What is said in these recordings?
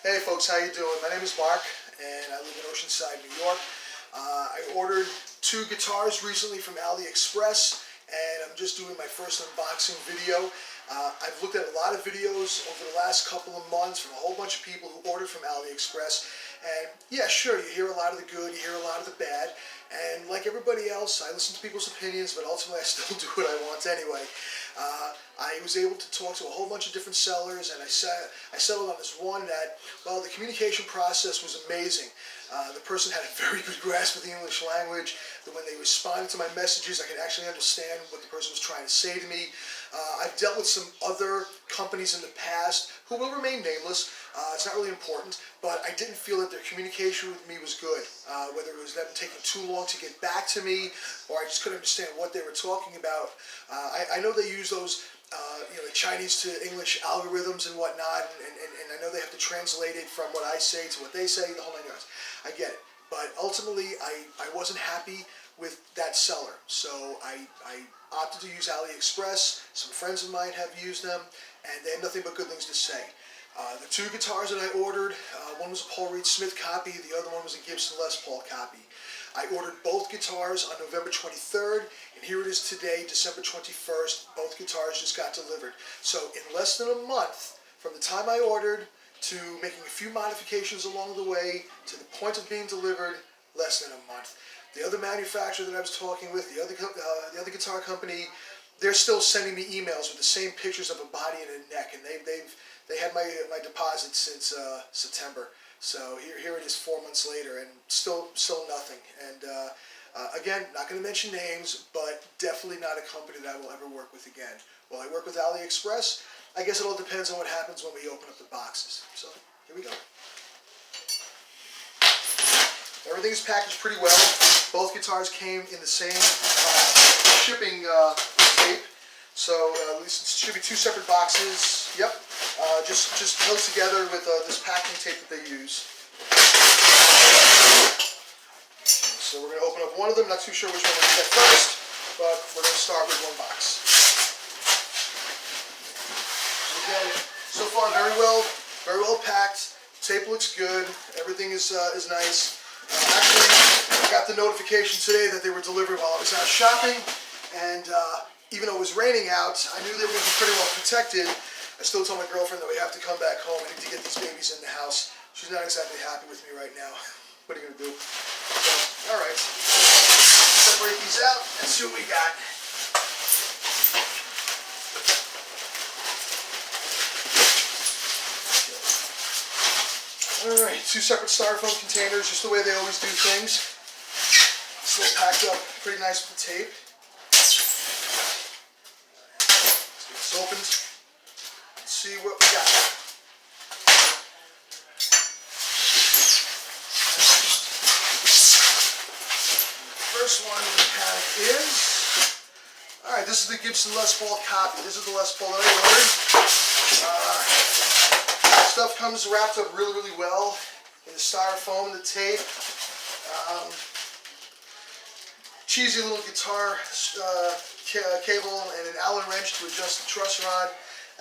Hey folks, how you doing? My name is Mark and I live in Oceanside, New York. I ordered 2 guitars recently from AliExpress and I'm just doing my first unboxing video. I've looked at a lot of videos over the last couple of months from a whole bunch of people who ordered from AliExpress, and yeah, sure, you hear a lot of the good, you hear a lot of the bad, and like everybody else, I listen to people's opinions, but ultimately I still do what I want anyway. I was able to talk to a whole bunch of different sellers, and I settled on this one that, well, the communication process was amazing. The person had a very good grasp of the English language. That when they responded to my messages, I could actually understand what the person was trying to say to me. I've dealt with some other companies in the past who will remain nameless. It's not really important, but I didn't feel that their communication with me was good. Whether it was them taking too long to get back to me, or I just couldn't understand what they were talking about. I know they use those Chinese to English algorithms and whatnot, and I know they have to translate it from what I say to what they say, the whole 9 yards. I get it. But ultimately, I wasn't happy with that seller, so I opted to use AliExpress. Some friends of mine have used them, and they had nothing but good things to say. The 2 guitars that I ordered, one was a Paul Reed Smith copy, the other one was a Gibson Les Paul copy. I ordered both guitars on November 23rd, and here it is today, December 21st. Both guitars just got delivered. So in less than a month from the time I ordered to making a few modifications along the way to the point of being delivered, less than a month. The other manufacturer that I was talking with, the other guitar company, they're still sending me emails with the same pictures of a body and a neck, and they had my deposit since September. So here it is 4 months later, and still nothing. And again, not going to mention names, but definitely not a company that I will ever work with again. Will I work with AliExpress? I guess it all depends on what happens when we open up the boxes. So here we go. Everything is packaged pretty well. Both guitars came in the same shipping tape. So at least it should be 2 separate boxes. Yep. Just held together with this packing tape that they use. So we're going to open up one of them. Not too sure which one we're going to get first, but we're going to start with one box. Again, so far very well packed. Tape looks good. Everything is nice. Actually, I got the notification today that they were delivered while I was out shopping, and even though it was raining out, I knew they were going to be pretty well protected. I still told my girlfriend that we have to come back home. I need to get these babies in the house. She's not exactly happy with me right now. What are you going to do? So, all right. Separate these out and see what we got. All right, 2 separate styrofoam containers, just the way they always do things. Still packed up pretty nice with the tape. Let's get this opened. See what we got. First one we have is, alright, this is the Gibson Les Paul copy. This is the Les Paul that I ordered. Stuff comes wrapped up really well in the styrofoam and the tape. Cheesy little guitar cable and an Allen wrench to adjust the truss rod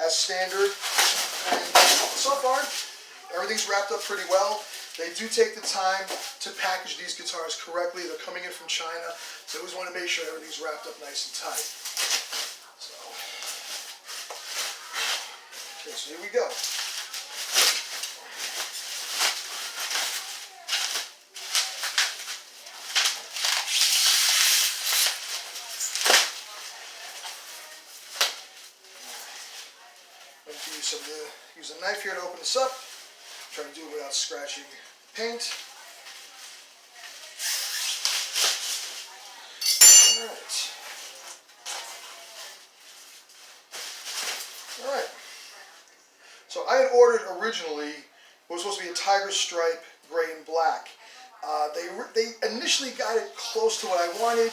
as standard. And so far, everything's wrapped up pretty well. They do take the time to package these guitars correctly. They're coming in from China, so I always want to make sure everything's wrapped up nice and tight. So here we go. Use a knife here to open this up. Try to do it without scratching paint. Alright. So I had ordered originally what was supposed to be a tiger stripe, gray and black. They initially got it close to what I wanted,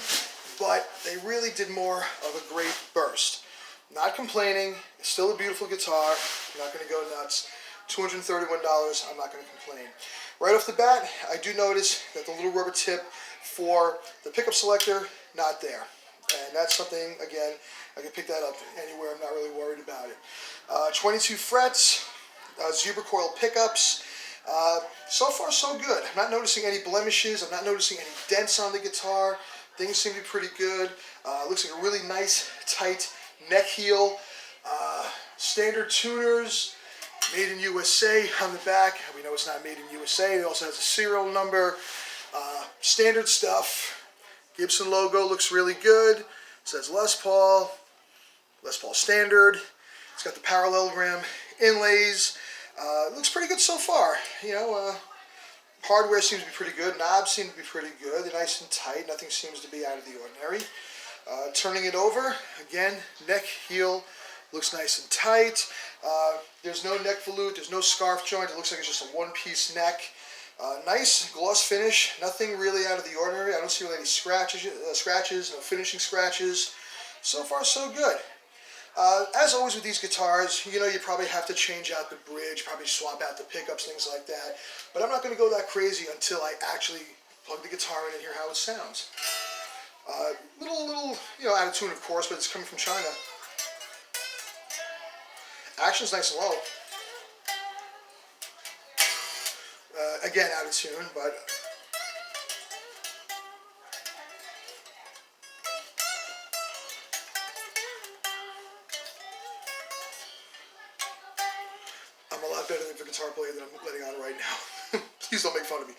but they really did more of a gray burst. Not complaining. It's still a beautiful guitar. I'm not going to go nuts. $231, I'm not going to complain. Right off the bat, I do notice that the little rubber tip for the pickup selector, not there. And that's something, again, I can pick that up anywhere. I'm not really worried about it. 22 frets, zebra coil pickups. So far so good. I'm not noticing any blemishes. I'm not noticing any dents on the guitar. Things seem to be pretty good. Looks like a really nice tight neck heel. Standard tuners, made in USA on the back. We know it's not made in USA. It also has a serial number. Standard stuff. Gibson logo looks really good. It says Les Paul Standard. It's got the parallelogram inlays. It looks pretty good so far. You know, hardware seems to be pretty good. Knobs seem to be pretty good. They're nice and tight. Nothing seems to be out of the ordinary. Turning it over, again, neck, heel, looks nice and tight. There's no neck volute. There's no scarf joint. It looks like it's just a one-piece neck. Nice gloss finish. Nothing really out of the ordinary. I don't see really any scratches, no finishing scratches. So far, so good. As always with these guitars, you know, you probably have to change out the bridge, probably swap out the pickups, things like that. But I'm not going to go that crazy until I actually plug the guitar in and hear how it sounds. Little, you know, out of tune, of course, but it's coming from China. Action's nice and low. Again, out of tune, but I'm a lot better than the guitar player that I'm letting on right now. Please don't make fun of me.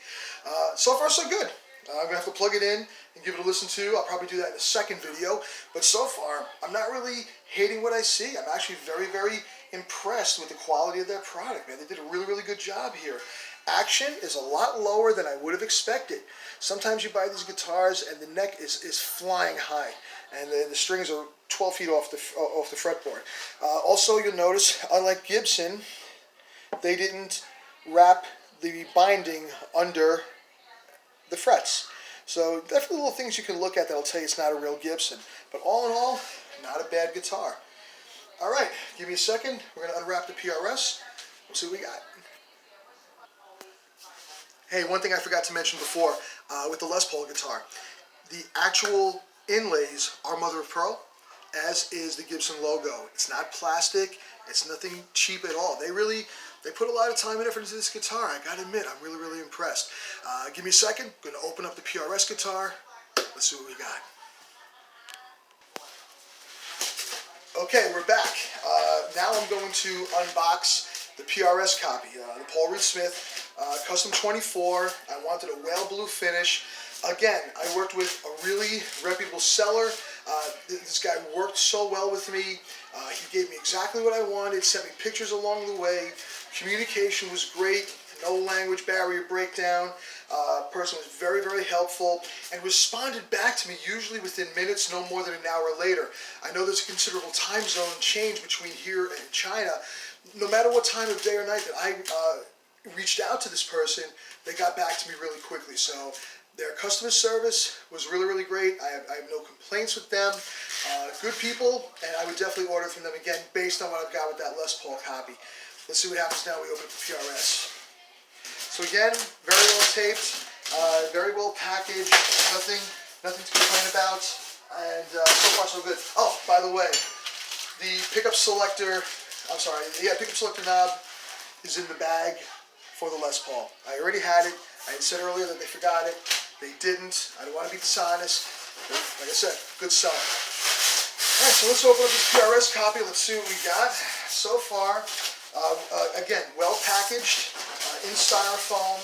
So far, so good. I'm going to have to plug it in and give it a listen to. I'll probably do that in a second video. But so far, I'm not really hating what I see. I'm actually very, very impressed with the quality of their product, man. They did a really, really good job here. Action is a lot lower than I would have expected. Sometimes you buy these guitars and the neck is flying high. And the strings are 12 feet off the fretboard. Also, you'll notice, unlike Gibson, they didn't wrap the binding under the frets. So definitely little things you can look at that'll tell you it's not a real Gibson. But all in all, not a bad guitar. All right, give me a second. We're going to unwrap the PRS. We'll see what we got. Hey, one thing I forgot to mention before with the Les Paul guitar. The actual inlays are mother of pearl, as is the Gibson logo. It's not plastic. It's nothing cheap at all. They put a lot of time and effort into this guitar. I gotta admit, I'm really, really impressed. Give me a second. I'm gonna open up the PRS guitar. Let's see what we got. Okay, we're back. Now I'm going to unbox the PRS copy, the Paul Reed Smith Custom 24. I wanted a whale blue finish. Again, I worked with a really reputable seller. This guy worked so well with me. He gave me exactly what I wanted, sent me pictures along the way. Communication was great, no language barrier breakdown. Person was very, very helpful and responded back to me usually within minutes, no more than an hour later. I know there's a considerable time zone change between here and China. No matter what time of day or night that I reached out to this person, they got back to me really quickly. So their customer service was really, really great. I have no complaints with them. Good people, and I would definitely order from them again based on what I've got with that Les Paul copy. Let's see what happens now we open up the PRS. So again, very well taped, very well packaged, nothing to complain about, and so far so good. Oh, by the way, the pickup selector knob is in the bag for the Les Paul. I already had it. I had said earlier that they forgot it. They didn't. I don't want to be dishonest. But like I said, good selling. All right, so let's open up this PRS copy. Let's see what we got. So far, again, well packaged, in styrofoam,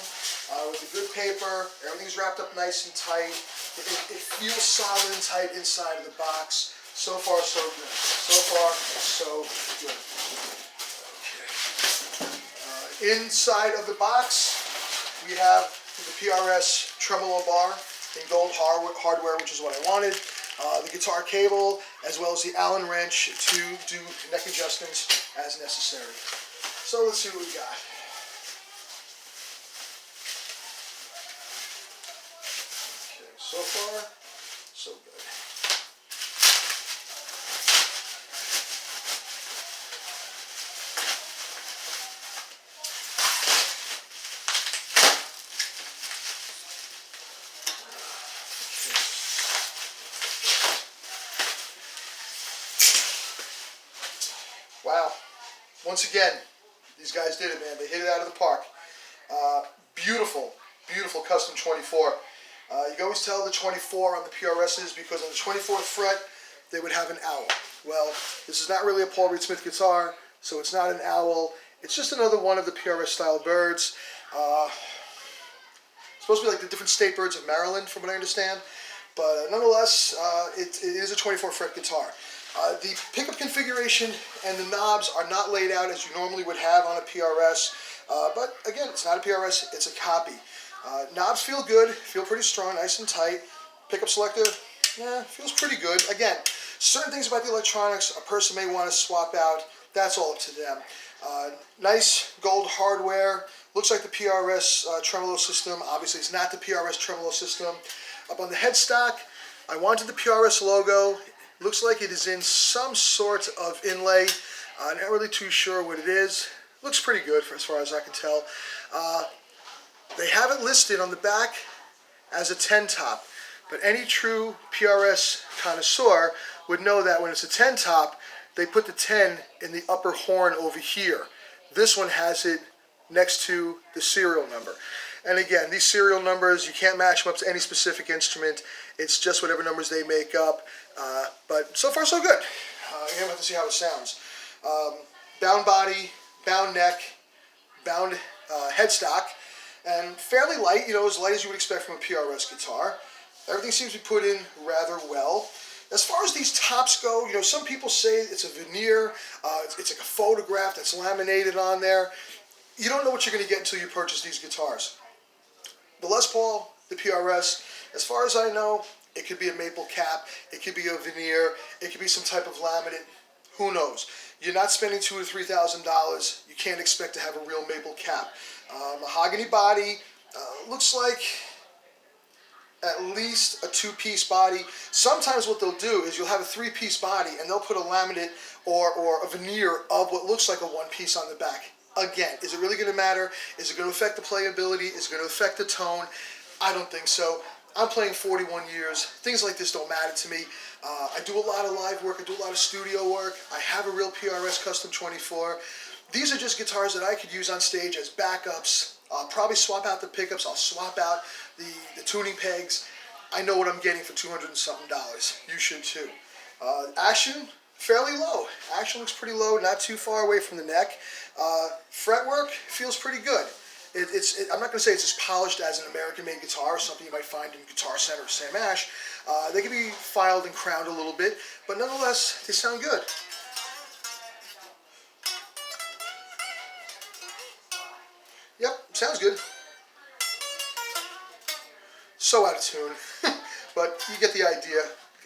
with a good paper. Everything's wrapped up nice and tight. It feels solid and tight inside of the box. So far, so good. So far, so good. Okay. Inside of the box, we have the PRS tremolo bar in gold hardware, which is what I wanted. The guitar cable, as well as the Allen wrench to do neck adjustments as necessary. So let's see what we got. Okay, so far, so good. Wow. Once again, these guys did it, man. They hit it out of the park. Beautiful, beautiful custom 24. You can always tell the 24 on the PRSs because on the 24th fret they would have an owl. Well, this is not really a Paul Reed Smith guitar, so it's not an owl. It's just another one of the PRS style birds. Supposed to be like the different state birds of Maryland, from what I understand. But nonetheless, it is a 24 fret guitar. The pickup configuration and the knobs are not laid out as you normally would have on a PRS. But again, it's not a PRS, it's a copy. Knobs feel good, feel pretty strong, nice and tight. Pickup selector, yeah, feels pretty good. Again, certain things about the electronics a person may want to swap out. That's all up to them. Nice gold hardware. Looks like the PRS tremolo system. Obviously, it's not the PRS tremolo system. Up on the headstock, I wanted the PRS logo. Looks like it is in some sort of inlay. I'm not really too sure what it is. Looks pretty good as far as I can tell. They have it listed on the back as a 10 top, but any true PRS connoisseur would know that when it's a 10 top, they put the 10 in the upper horn over here. This one has it next to the serial number. And again, these serial numbers, you can't match them up to any specific instrument. It's just whatever numbers they make up. But so far, so good. You're going to have to see how it sounds. Bound body, bound neck, bound headstock, and fairly light, you know, as light as you would expect from a PRS guitar. Everything seems to be put in rather well. As far as these tops go, you know, some people say it's a veneer, it's like a photograph that's laminated on there. You don't know what you're going to get until you purchase these guitars. The Les Paul, the PRS, as far as I know, it could be a maple cap, it could be a veneer, it could be some type of laminate. Who knows? You're not spending $2,000 or $3,000. You can't expect to have a real maple cap. Mahogany body, looks like at least a two-piece body. Sometimes what they'll do is you'll have a three-piece body and they'll put a laminate or a veneer of what looks like a one-piece on the back. Again, is it really going to matter? Is it going to affect the playability? Is it going to affect the tone? I don't think so. I'm playing 41 years. Things like this don't matter to me. I do a lot of live work. I do a lot of studio work. I have a real PRS Custom 24. These are just guitars that I could use on stage as backups. I'll probably swap out the pickups. I'll swap out the tuning pegs. I know what I'm getting for $200 and something. You should too. Action, fairly low. Action looks pretty low, not too far away from the neck. Fretwork feels pretty good. I'm not going to say it's as polished as an American-made guitar, something you might find in Guitar Center or Sam Ash. They can be filed and crowned a little bit, but nonetheless, they sound good. Yep, sounds good. So out of tune, but you get the idea.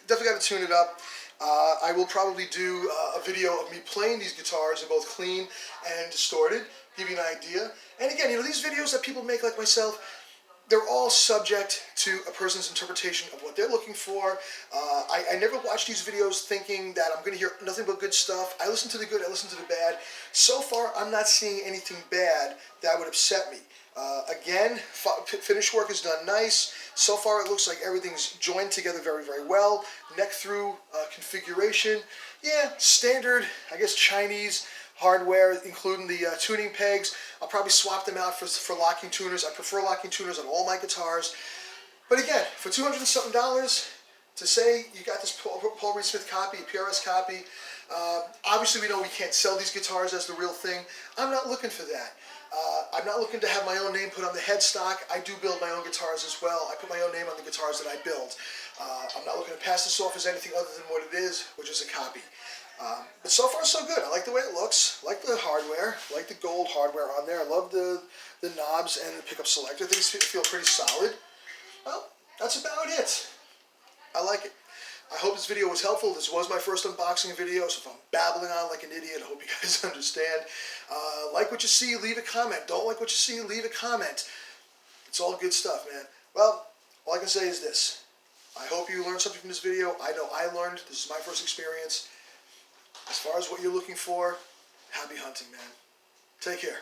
Definitely got to tune it up. I will probably do a video of me playing these guitars in both clean and distorted, give you an idea. And again, you know, these videos that people make like myself, they're all subject to a person's interpretation of what they're looking for. I never watch these videos thinking that I'm going to hear nothing but good stuff. I listen to the good, I listen to the bad. So far, I'm not seeing anything bad that would upset me. Again, finish work is done nice. So far, it looks like everything's joined together very, very well. Neck through configuration. Yeah, standard, I guess, Chinese hardware, including the tuning pegs. I'll probably swap them out for locking tuners. I prefer locking tuners on all my guitars. But again, for $200 and something to say you got this Paul Reed Smith copy, a PRS copy, obviously we know we can't sell these guitars as the real thing. I'm not looking for that. I'm not looking to have my own name put on the headstock. I do build my own guitars as well. I put my own name on the guitars that I build. I'm not looking to pass this off as anything other than what it is, which is a copy. But so far so good. I like the way it looks. I like the hardware. I like the gold hardware on there. I love the knobs and the pickup selector. Things feel pretty solid. Well, that's about it. I like it. I hope this video was helpful. This was my first unboxing video, so if I'm babbling on like an idiot, I hope you guys understand. Like what you see, leave a comment. Don't like what you see, leave a comment. It's all good stuff, man. Well, all I can say is this. I hope you learned something from this video. I know I learned. This is my first experience. As far as what you're looking for, happy hunting, man. Take care.